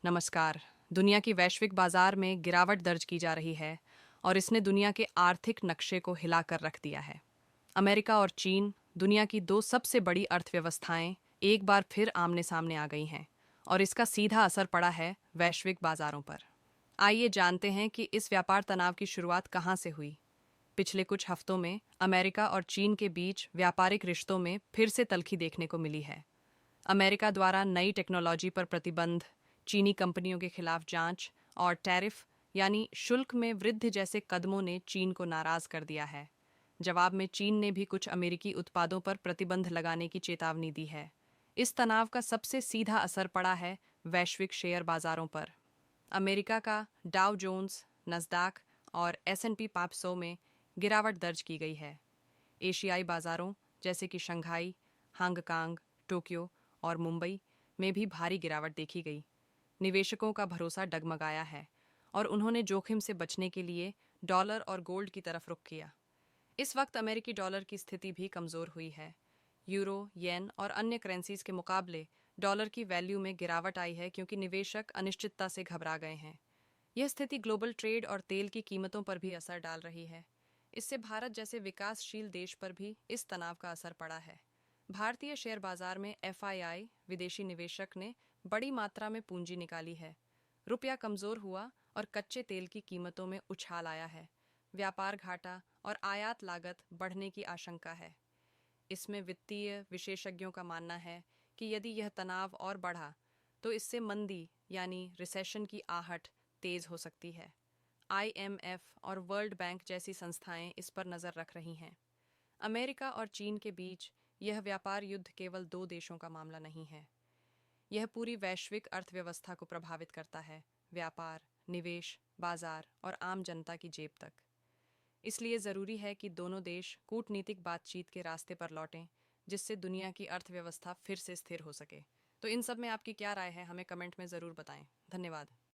नमस्कार। दुनिया की वैश्विक बाजार में गिरावट दर्ज की जा रही है और इसने दुनिया के आर्थिक नक्शे को हिलाकर रख दिया है। अमेरिका और चीन, दुनिया की दो सबसे बड़ी अर्थव्यवस्थाएं, एक बार फिर आमने सामने आ गई हैं और इसका सीधा असर पड़ा है वैश्विक बाजारों पर। आइए जानते हैं कि इस व्यापार तनाव की शुरुआत कहां से हुई। पिछले कुछ हफ्तों में अमेरिका और चीन के बीच व्यापारिक रिश्तों में फिर से तल्खी देखने को मिली है। अमेरिका द्वारा नई टेक्नोलॉजी पर प्रतिबंध, चीनी कंपनियों के खिलाफ जांच और टैरिफ यानी शुल्क में वृद्धि जैसे कदमों ने चीन को नाराज कर दिया है। जवाब में चीन ने भी कुछ अमेरिकी उत्पादों पर प्रतिबंध लगाने की चेतावनी दी है। इस तनाव का सबसे सीधा असर पड़ा है वैश्विक शेयर बाजारों पर। अमेरिका का डाउ जोन्स, नस्दाक और S&P 500 में गिरावट दर्ज की गई है। एशियाई बाजारों जैसे कि शंघाई, हांगकांग, टोक्यो और मुंबई में भी भारी गिरावट देखी गई। निवेशकों का भरोसा डगमगाया है और उन्होंने जोखिम से बचने के लिए डॉलर और गोल्ड की तरफ रुख किया। इस वक्त अमेरिकी डॉलर की स्थिति भी कमज़ोर हुई है। यूरो, येन और अन्य करेंसीज के मुकाबले डॉलर की वैल्यू में गिरावट आई है क्योंकि निवेशक अनिश्चितता से घबरा गए हैं। यह स्थिति ग्लोबल ट्रेड और तेल की कीमतों पर भी असर डाल रही है। इससे भारत जैसे विकासशील देश पर भी इस तनाव का असर पड़ा है। भारतीय शेयर बाजार में FII विदेशी निवेशक ने बड़ी मात्रा में पूंजी निकाली है। रुपया कमज़ोर हुआ और कच्चे तेल की कीमतों में उछाल आया है। व्यापार घाटा और आयात लागत बढ़ने की आशंका है। इसमें वित्तीय विशेषज्ञों का मानना है कि यदि यह तनाव और बढ़ा तो इससे मंदी यानी रिसेशन की आहट तेज हो सकती है। IMF और वर्ल्ड बैंक जैसी संस्थाएं इस पर नज़र रख रही हैं। अमेरिका और चीन के बीच यह व्यापार युद्ध केवल दो देशों का मामला नहीं है। यह पूरी वैश्विक अर्थव्यवस्था को प्रभावित करता है, व्यापार, निवेश, बाजार और आम जनता की जेब तक। इसलिए ज़रूरी है कि दोनों देश कूटनीतिक बातचीत के रास्ते पर लौटें, जिससे दुनिया की अर्थव्यवस्था फिर से स्थिर हो सके। तो इन सब में आपकी क्या राय है, हमें कमेंट में ज़रूर बताएं। धन्यवाद।